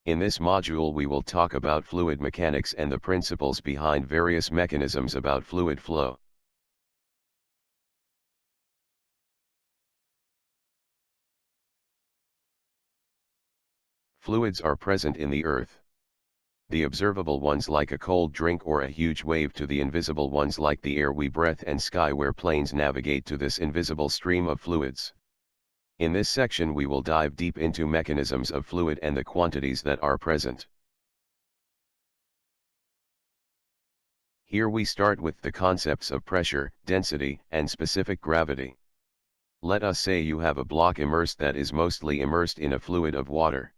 In this module we will talk about fluid mechanics and the principles behind various mechanisms about fluid flow. Fluids are present in the earth. The observable ones like a cold drink or a huge wave to the invisible ones like the air we breathe and sky where planes navigate to this invisible stream of fluids. In this section we will dive deep into mechanisms of fluid and the quantities that are present. Here we start with the concepts of pressure, density, and specific gravity. Let us say you have a block immersed that is mostly immersed in a fluid of water.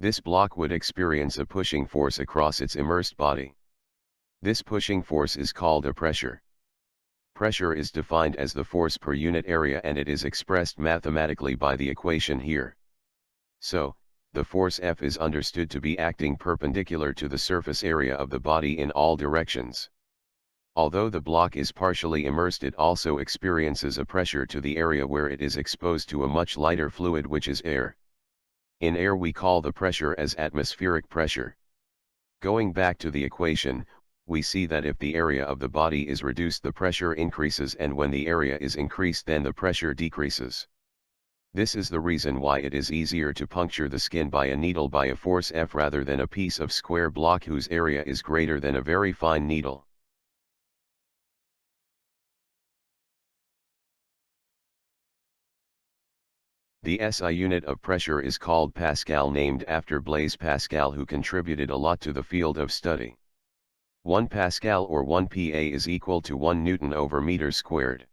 This block would experience a pushing force across its immersed body. This pushing force is called a pressure. Pressure is defined as the force per unit area and it is expressed mathematically by the equation here. So, the force F is understood to be acting perpendicular to the surface area of the body in all directions. Although the block is partially immersed, it also experiences a pressure to the area where it is exposed to a much lighter fluid which is air. In air we call the pressure as atmospheric pressure. Going back to the equation, we see that if the area of the body is reduced the pressure increases and when the area is increased then the pressure decreases. This is the reason why it is easier to puncture the skin by a needle by a force F rather than a piece of square block whose area is greater than a very fine needle. The SI unit of pressure is called Pascal, named after Blaise Pascal, who contributed a lot to the field of study. 1 Pascal or 1 Pa is equal to 1 Newton over meter squared.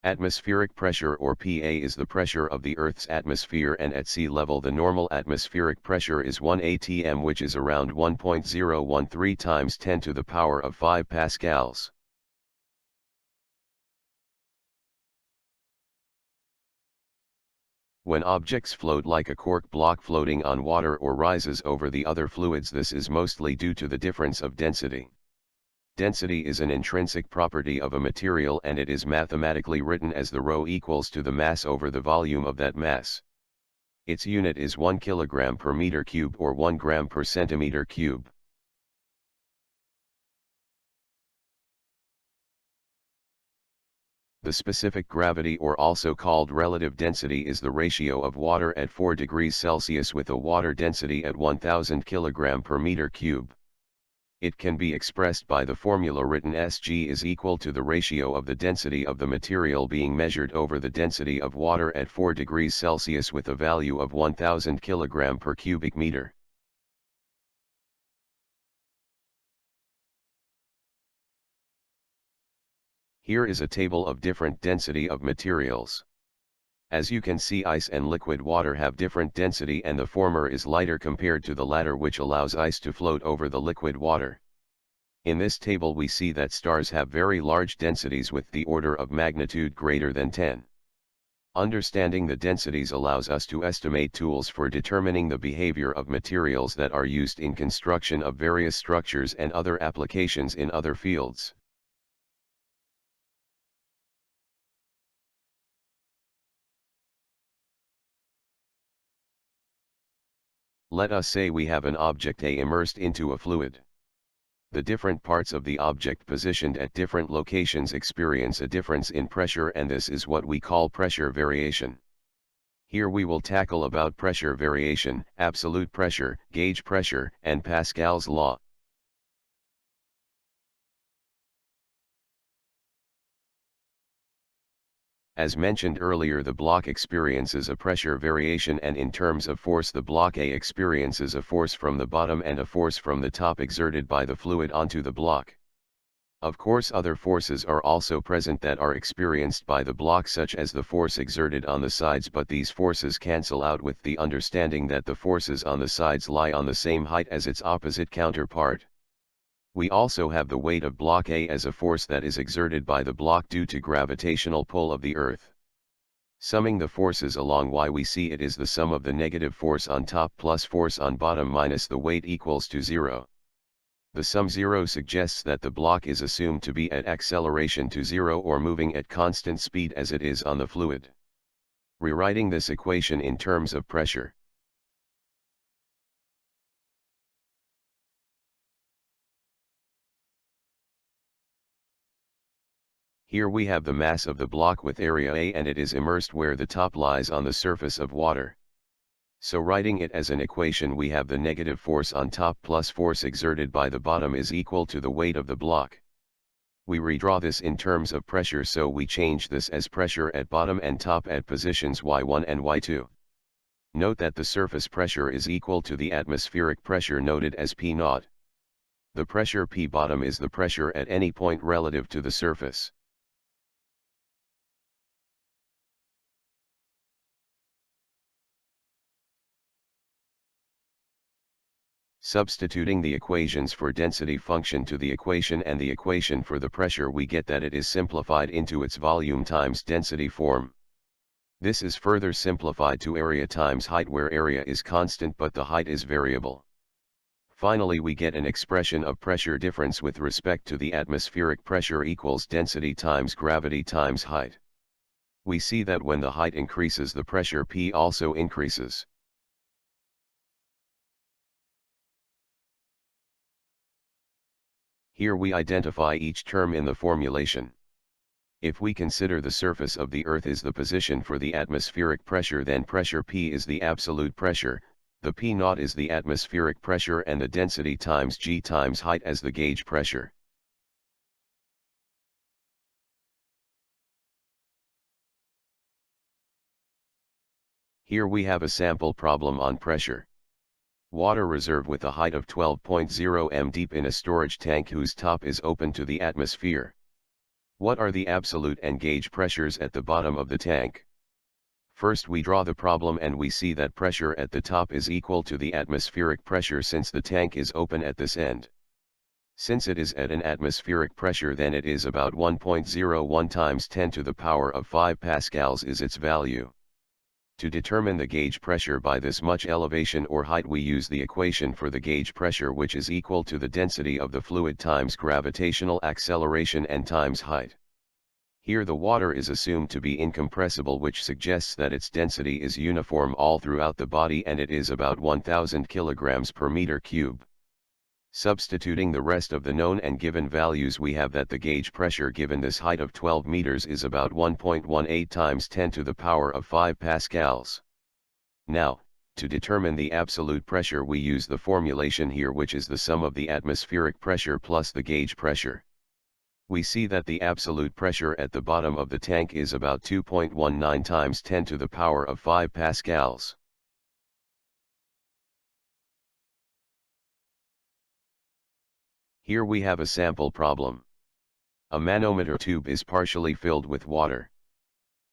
Atmospheric pressure or Pa is the pressure of the Earth's atmosphere, and at sea level the normal atmospheric pressure is 1 atm, which is around 1.013 times 10 to the power of 5 pascals. When objects float like a cork block floating on water or rises over the other fluids, this is mostly due to the difference of density. Density is an intrinsic property of a material and it is mathematically written as the rho equals to the mass over the volume of that mass. Its unit is 1 kilogram per meter cube or 1 gram per centimeter cube. The specific gravity, or also called relative density, is the ratio of water at 4 degrees Celsius with a water density at 1000 kg per meter cube. It can be expressed by the formula written Sg is equal to the ratio of the density of the material being measured over the density of water at 4 degrees Celsius with a value of 1000 kg per cubic meter. Here is a table of different density of materials. As you can see, ice and liquid water have different density, and the former is lighter compared to the latter, which allows ice to float over the liquid water. In this table we see that stars have very large densities with the order of magnitude greater than 10. Understanding the densities allows us to estimate tools for determining the behavior of materials that are used in construction of various structures and other applications in other fields. Let us say we have an object A immersed into a fluid. The different parts of the object positioned at different locations experience a difference in pressure, and this is what we call pressure variation. Here we will tackle about pressure variation, absolute pressure, gauge pressure, and Pascal's law. As mentioned earlier, the block experiences a pressure variation, and in terms of force the block A experiences a force from the bottom and a force from the top exerted by the fluid onto the block. Of course other forces are also present that are experienced by the block, such as the force exerted on the sides, but these forces cancel out with the understanding that the forces on the sides lie on the same height as its opposite counterpart. We also have the weight of block A as a force that is exerted by the block due to gravitational pull of the Earth. Summing the forces along Y, we see it is the sum of the negative force on top plus force on bottom minus the weight equals to 0. The sum 0 suggests that the block is assumed to be at acceleration to 0 or moving at constant speed as it is on the fluid. Rewriting this equation in terms of pressure. Here we have the mass of the block with area A and it is immersed where the top lies on the surface of water. So writing it as an equation, we have the negative force on top plus force exerted by the bottom is equal to the weight of the block. We redraw this in terms of pressure, so we change this as pressure at bottom and top at positions y1 and y2. Note that the surface pressure is equal to the atmospheric pressure noted as P0. The pressure P bottom is the pressure at any point relative to the surface. Substituting the equations for density function to the equation and the equation for the pressure, we get that it is simplified into its volume times density form. This is further simplified to area times height, where area is constant but the height is variable. Finally, we get an expression of pressure difference with respect to the atmospheric pressure equals density times gravity times height. We see that when the height increases, the pressure P also increases. Here we identify each term in the formulation. If we consider the surface of the Earth is the position for the atmospheric pressure, then pressure P is the absolute pressure, the P0 is the atmospheric pressure, and the density times G times height as the gauge pressure. Here we have a sample problem on pressure. Water reserve with a height of 12.0 m deep in a storage tank whose top is open to the atmosphere. What are the absolute and gauge pressures at the bottom of the tank? First, we draw the problem and we see that pressure at the top is equal to the atmospheric pressure since the tank is open at this end. Since it is at an atmospheric pressure, then it is about 1.01 times 10 to the power of 5 pascals is its value. To determine the gauge pressure by this much elevation or height, we use the equation for the gauge pressure, which is equal to the density of the fluid times gravitational acceleration and times height. Here the water is assumed to be incompressible, which suggests that its density is uniform all throughout the body and it is about 1000 kilograms per meter cube. Substituting the rest of the known and given values, we have that the gauge pressure given this height of 12 meters is about 1.18 times 10 to the power of 5 pascals. Now, to determine the absolute pressure, we use the formulation here, which is the sum of the atmospheric pressure plus the gauge pressure. We see that the absolute pressure at the bottom of the tank is about 2.19 times 10 to the power of 5 pascals. Here we have a sample problem. A manometer tube is partially filled with water.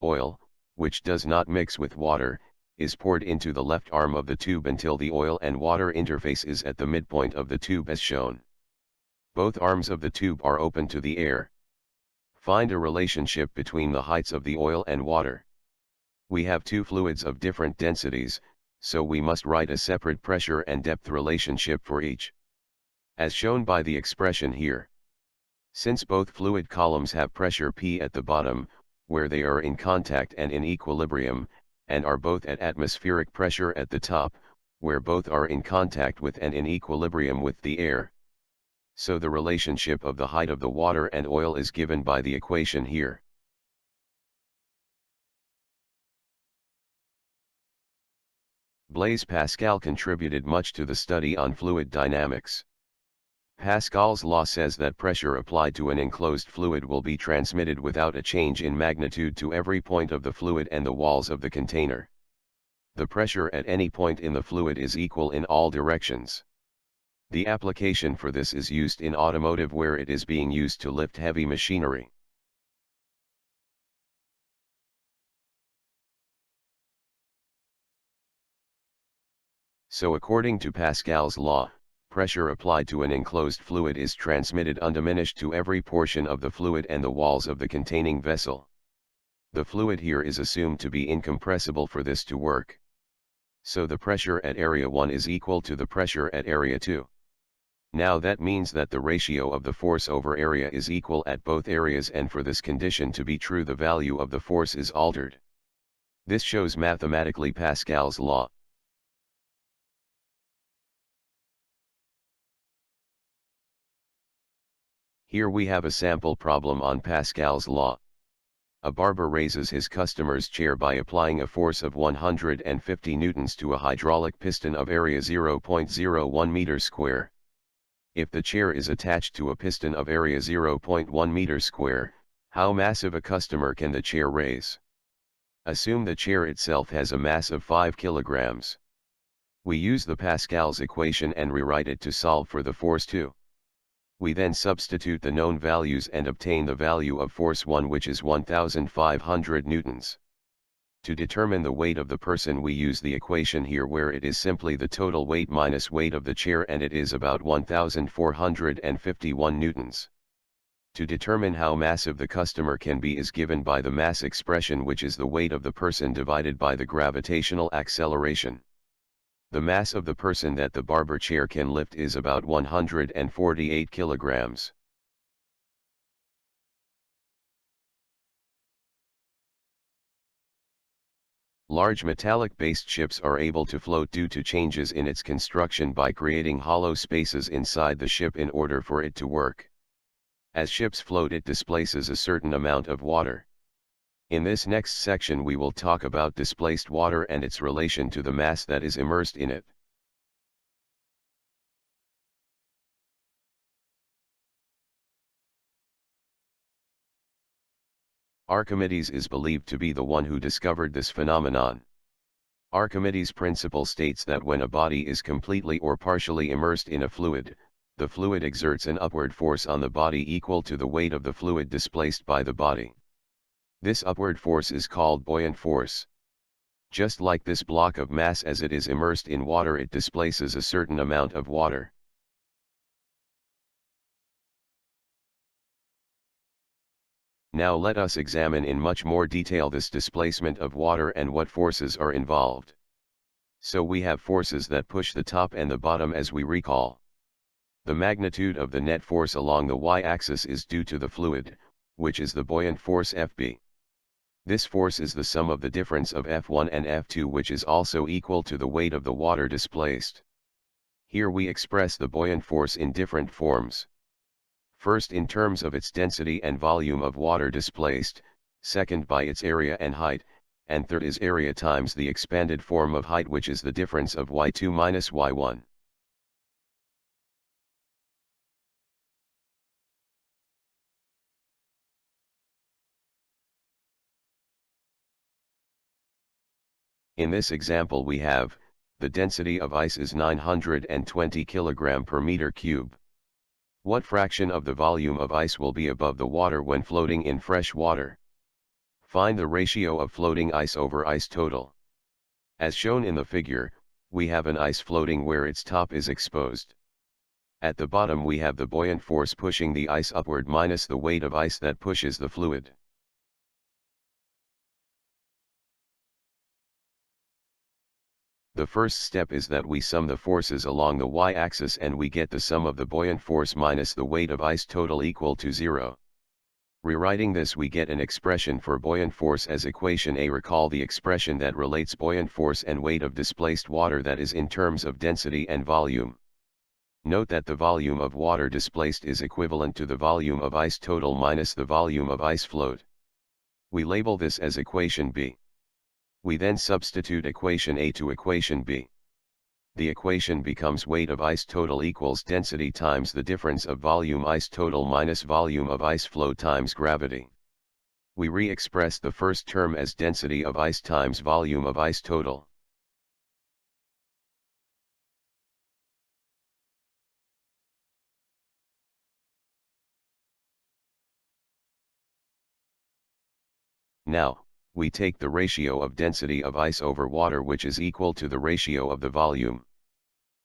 Oil, which does not mix with water, is poured into the left arm of the tube until the oil and water interface is at the midpoint of the tube as shown. Both arms of the tube are open to the air. Find a relationship between the heights of the oil and water. We have two fluids of different densities, so we must write a separate pressure and depth relationship for each, as shown by the expression here. Since both fluid columns have pressure P at the bottom, where they are in contact and in equilibrium, and are both at atmospheric pressure at the top, where both are in contact with and in equilibrium with the air. So the relationship of the height of the water and oil is given by the equation here. Blaise Pascal contributed much to the study on fluid dynamics. Pascal's law says that pressure applied to an enclosed fluid will be transmitted without a change in magnitude to every point of the fluid and the walls of the container. The pressure at any point in the fluid is equal in all directions. The application for this is used in automotive, where it is being used to lift heavy machinery. So according to Pascal's law, pressure applied to an enclosed fluid is transmitted undiminished to every portion of the fluid and the walls of the containing vessel. The fluid here is assumed to be incompressible for this to work. So the pressure at area 1 is equal to the pressure at area 2. Now that means that the ratio of the force over area is equal at both areas, and for this condition to be true, the value of the force is altered. This shows mathematically Pascal's law. Here we have a sample problem on Pascal's law. A barber raises his customer's chair by applying a force of 150 newtons to a hydraulic piston of area 0.01 meters square. If the chair is attached to a piston of area 0.1 meters square, how massive a customer can the chair raise? Assume the chair itself has a mass of 5 kilograms. We use the Pascal's equation and rewrite it to solve for the force 2. We then substitute the known values and obtain the value of force 1, which is 1,500 newtons. To determine the weight of the person, we use the equation here where it is simply the total weight minus weight of the chair, and it is about 1,451 newtons. To determine how massive the customer can be is given by the mass expression, which is the weight of the person divided by the gravitational acceleration. The mass of the person that the barber chair can lift is about 148 kilograms. Large metallic-based ships are able to float due to changes in its construction by creating hollow spaces inside the ship in order for it to work. As ships float, it displaces a certain amount of water. In this next section we will talk about displaced water and its relation to the mass that is immersed in it. Archimedes is believed to be the one who discovered this phenomenon. Archimedes' principle states that when a body is completely or partially immersed in a fluid, the fluid exerts an upward force on the body equal to the weight of the fluid displaced by the body. This upward force is called buoyant force. Just like this block of mass, as it is immersed in water, it displaces a certain amount of water. Now let us examine in much more detail this displacement of water and what forces are involved. So we have forces that push the top and the bottom, as we recall. The magnitude of the net force along the y-axis is due to the fluid, which is the buoyant force Fb. This force is the sum of the difference of F1 and F2, which is also equal to the weight of the water displaced. Here we express the buoyant force in different forms. First in terms of its density and volume of water displaced, second by its area and height, and third is area times the expanded form of height, which is the difference of y2 minus y1. In this example we have, the density of ice is 920 kg per meter cube. What fraction of the volume of ice will be above the water when floating in fresh water? Find the ratio of floating ice over ice total. As shown in the figure, we have an ice floating where its top is exposed. At the bottom we have the buoyant force pushing the ice upward minus the weight of ice that pushes the fluid. The first step is that we sum the forces along the y-axis and we get the sum of the buoyant force minus the weight of ice total equal to 0. Rewriting this, we get an expression for buoyant force as equation A. Recall the expression that relates buoyant force and weight of displaced water, that is in terms of density and volume. Note that the volume of water displaced is equivalent to the volume of ice total minus the volume of ice float. We label this as equation B. We then substitute equation A to equation B. The equation becomes weight of ice total equals density times the difference of volume ice total minus volume of ice flow times gravity. We re-express the first term as density of ice times volume of ice total. Now, we take the ratio of density of ice over water, which is equal to the ratio of the volume.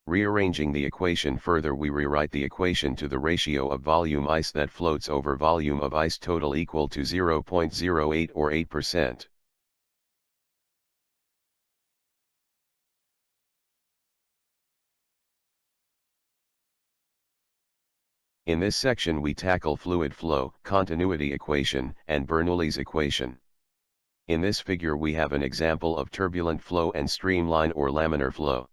Rearranging the equation further, we rewrite the equation to the ratio of volume ice that floats over volume of ice total equal to 0.08 or 8%. In this section we tackle fluid flow, continuity equation, and Bernoulli's equation. In this figure we have an example of turbulent flow and streamline or laminar flow.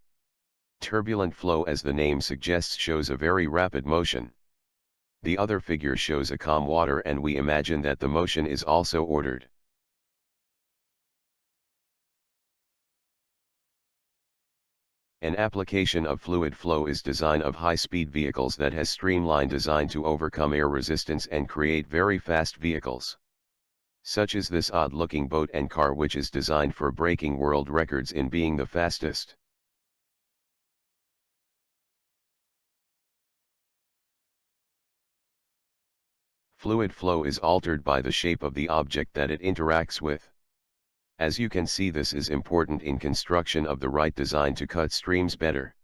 Turbulent flow, as the name suggests, shows a very rapid motion. The other figure shows a calm water and we imagine that the motion is also ordered. An application of fluid flow is design of high-speed vehicles that has streamlined design to overcome air resistance and create very fast vehicles. Such as this odd-looking boat and car which is designed for breaking world records in being the fastest. Fluid flow is altered by the shape of the object that it interacts with. As you can see, this is important in construction of the right design to cut streams better.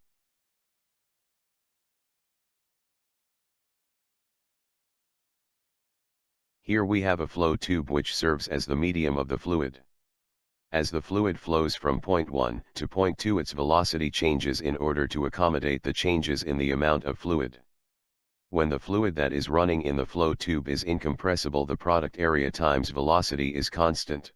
Here we have a flow tube which serves as the medium of the fluid. As the fluid flows from point 1 to point 2, its velocity changes in order to accommodate the changes in the amount of fluid. When the fluid that is running in the flow tube is incompressible, the product area times velocity is constant.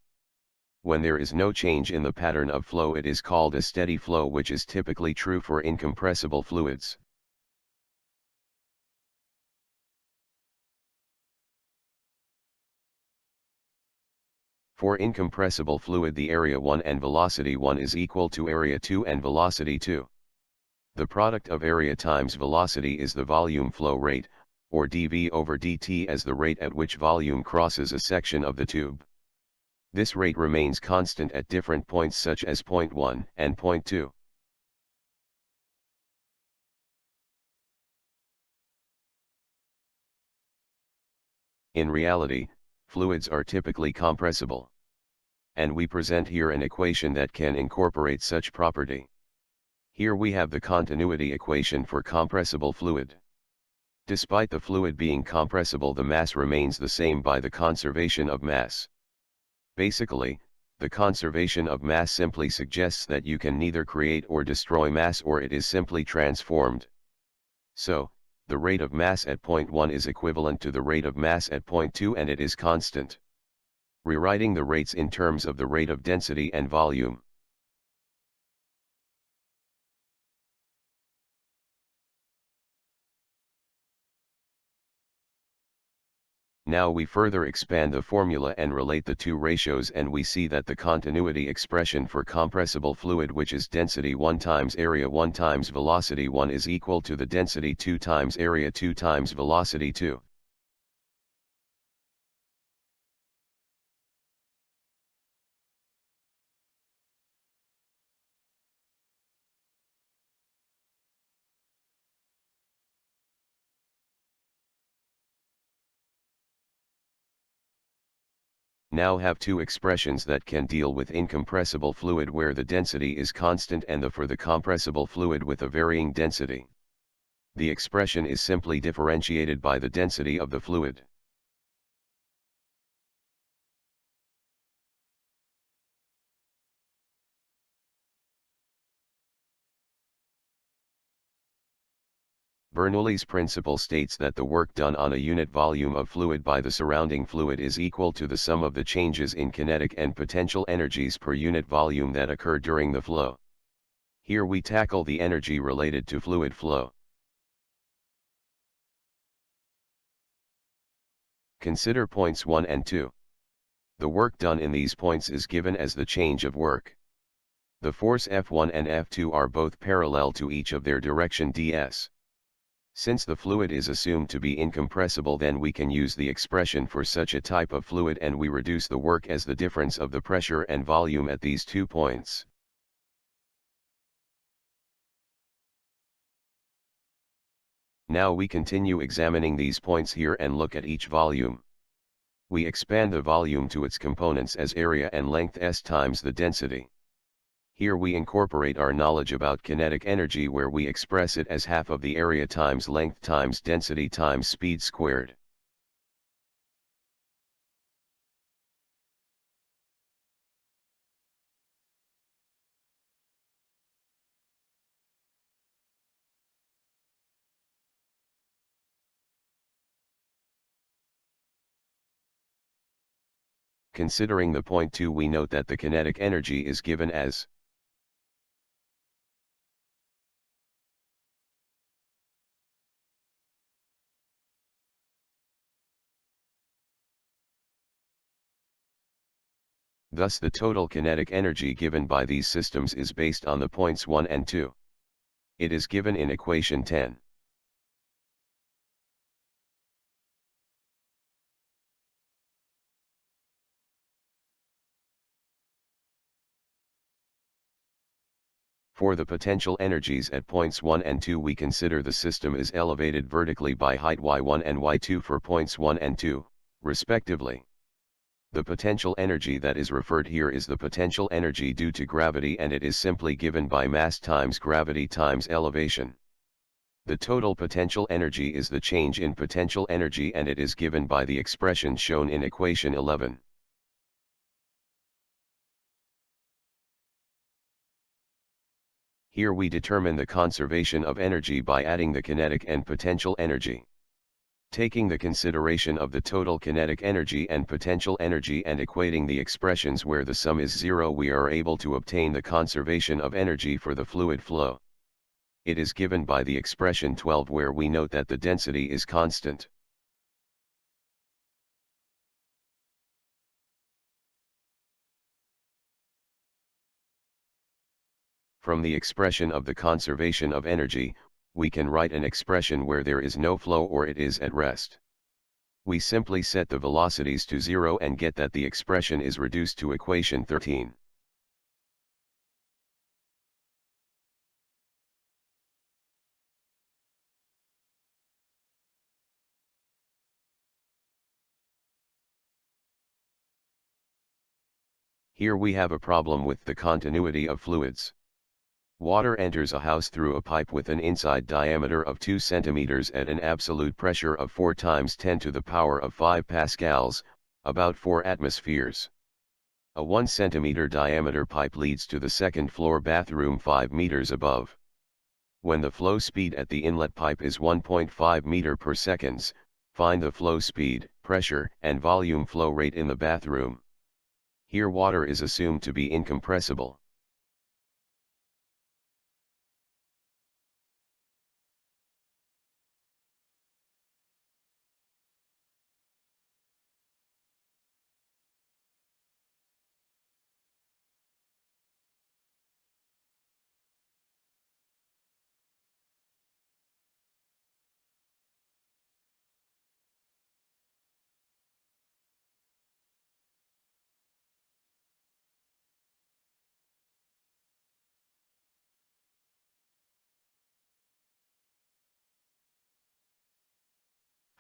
When there is no change in the pattern of flow, it is called a steady flow, which is typically true for incompressible fluids. For incompressible fluid, the area 1 and velocity 1 is equal to area 2 and velocity 2. The product of area times velocity is the volume flow rate, or dV over dt, as the rate at which volume crosses a section of the tube. This rate remains constant at different points such as point 1 and point 2. In reality, fluids are typically compressible. And we present here an equation that can incorporate such property. Here we have the continuity equation for compressible fluid. Despite the fluid being compressible, the mass remains the same by the conservation of mass. Basically, the conservation of mass simply suggests that you can neither create or destroy mass, or it is simply transformed. So, the rate of mass at point 1 is equivalent to the rate of mass at point 2 and it is constant. Rewriting the rates in terms of the rate of density and volume. Now we further expand the formula and relate the two ratios, and we see that the continuity expression for compressible fluid, which is density 1 times area 1 times velocity 1, is equal to the density 2 times area 2 times velocity 2. Now have two expressions that can deal with incompressible fluid where the density is constant, and for the compressible fluid with a varying density. The expression is simply differentiated by the density of the fluid. Bernoulli's principle states that the work done on a unit volume of fluid by the surrounding fluid is equal to the sum of the changes in kinetic and potential energies per unit volume that occur during the flow. Here we tackle the energy related to fluid flow. Consider points 1 and 2. The work done in these points is given as the change of work. The force F1 and F2 are both parallel to each of their direction ds. Since the fluid is assumed to be incompressible, then we can use the expression for such a type of fluid, and we reduce the work as the difference of the pressure and volume at these 2 points. Now we continue examining these points here and look at each volume. We expand the volume to its components as area and length s times the density. Here we incorporate our knowledge about kinetic energy, where we express it as half of the area times length times density times speed squared. Considering the point 2, we note that the kinetic energy is given as Thus the total kinetic energy given by these systems is based on the points 1 and 2. It is given in equation 10. For the potential energies at points 1 and 2, we consider the system is elevated vertically by height y1 and y2 for points 1 and 2, respectively. The potential energy that is referred here is the potential energy due to gravity, and it is simply given by mass times gravity times elevation. The total potential energy is the change in potential energy, and it is given by the expression shown in equation 11. Here we determine the conservation of energy by adding the kinetic and potential energy. Taking the consideration of the total kinetic energy and potential energy and equating the expressions where the sum is 0, we are able to obtain the conservation of energy for the fluid flow. It is given by the expression 12, where we note that the density is constant. From the expression of the conservation of energy, we can write an expression where there is no flow or it is at rest. We simply set the velocities to 0 and get that the expression is reduced to equation 13. Here we have a problem with the continuity of fluids. Water enters a house through a pipe with an inside diameter of 2 cm at an absolute pressure of 4 times 10 to the power of 5 pascals, about 4 atmospheres. A 1 cm diameter pipe leads to the second floor bathroom 5 meters above. When the flow speed at the inlet pipe is 1.5 meter per seconds, find the flow speed, pressure, and volume flow rate in the bathroom. Here water is assumed to be incompressible.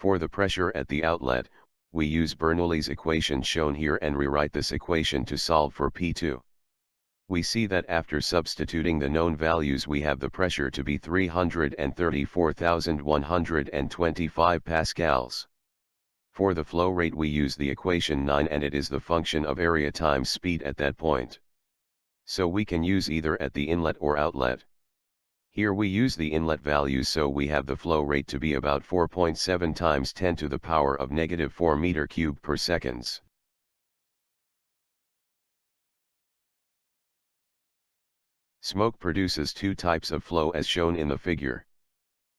For the pressure at the outlet, we use Bernoulli's equation shown here and rewrite this equation to solve for P2. We see that after substituting the known values, we have the pressure to be 334,125 pascals. For the flow rate we use the equation 9, and it is the function of area times speed at that point. So we can use either at the inlet or outlet. Here we use the inlet values, so we have the flow rate to be about 4.7 times 10 to the power of -4 meter cubed per seconds. Smoke produces two types of flow as shown in the figure.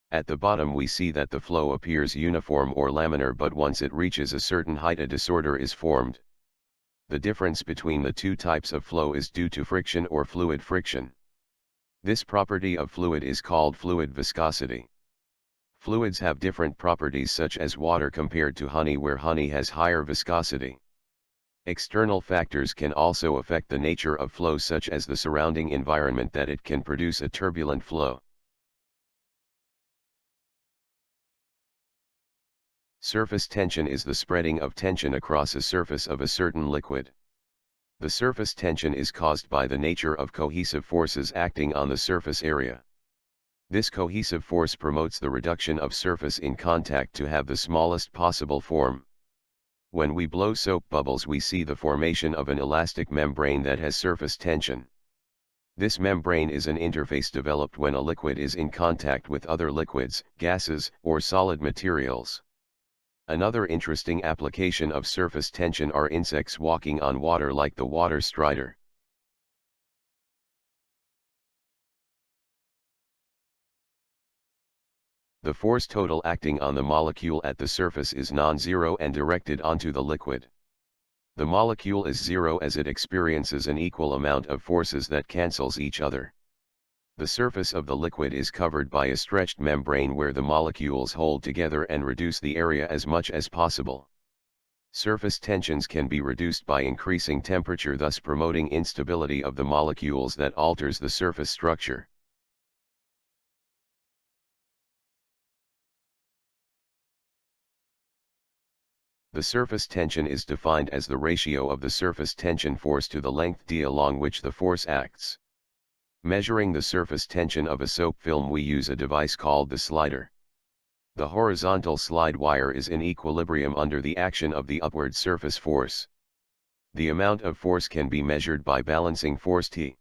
At the bottom we see that the flow appears uniform or laminar, but once it reaches a certain height a disorder is formed. The difference between the two types of flow is due to friction or fluid friction. This property of fluid is called fluid viscosity. Fluids have different properties, such as water compared to honey, where honey has higher viscosity. External factors can also affect the nature of flow, such as the surrounding environment, that it can produce a turbulent flow. Surface tension is the spreading of tension across a surface of a certain liquid. The surface tension is caused by the nature of cohesive forces acting on the surface area. This cohesive force promotes the reduction of surface in contact to have the smallest possible form. When we blow soap bubbles, we see the formation of an elastic membrane that has surface tension. This membrane is an interface developed when a liquid is in contact with other liquids, gases, or solid materials. Another interesting application of surface tension are insects walking on water, like the water strider. The force total acting on the molecule at the surface is non-zero and directed onto the liquid. The molecule is zero as it experiences an equal amount of forces that cancels each other. The surface of the liquid is covered by a stretched membrane where the molecules hold together and reduce the area as much as possible. Surface tensions can be reduced by increasing temperature, thus promoting instability of the molecules that alters the surface structure. The surface tension is defined as the ratio of the surface tension force to the length d along which the force acts. Measuring the surface tension of a soap film, we use a device called the slider. The horizontal slide wire is in equilibrium under the action of the upward surface force. The amount of force can be measured by balancing force T.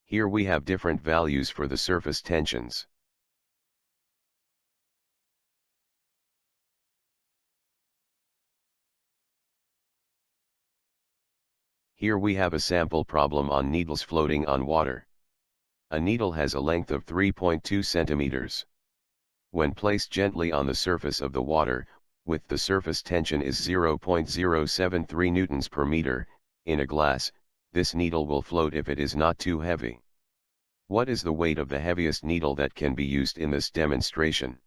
Here we have different values for the surface tensions. Here we have a sample problem on needles floating on water. A needle has a length of 3.2 centimeters. When placed gently on the surface of the water, with the surface tension is 0.073 newtons per meter, in a glass, this needle will float if it is not too heavy. What is the weight of the heaviest needle that can be used in this demonstration?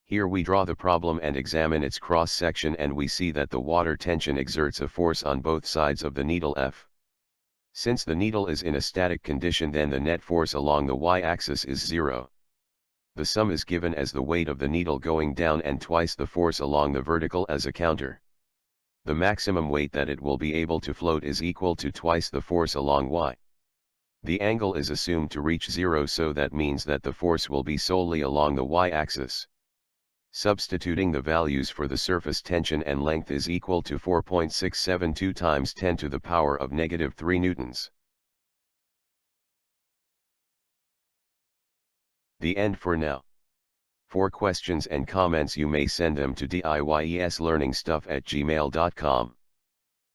Here we draw the problem and examine its cross-section, and we see that the water tension exerts a force on both sides of the needle F. Since the needle is in a static condition, then the net force along the y-axis is 0. The sum is given as the weight of the needle going down and twice the force along the vertical as a counter. The maximum weight that it will be able to float is equal to twice the force along y. The angle is assumed to reach 0, so that means that the force will be solely along the y-axis. Substituting the values for the surface tension and length is equal to 4.672 times 10 to the power of -3 newtons. The end for now. For questions and comments you may send them to diyslearningstuff@gmail.com.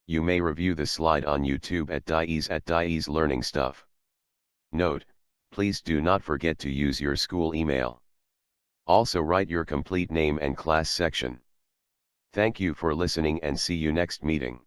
You may review the slide on YouTube at diys@diyslearningstuff. Note, please do not forget to use your school email. Also write your complete name and class section. Thank you for listening and see you next meeting.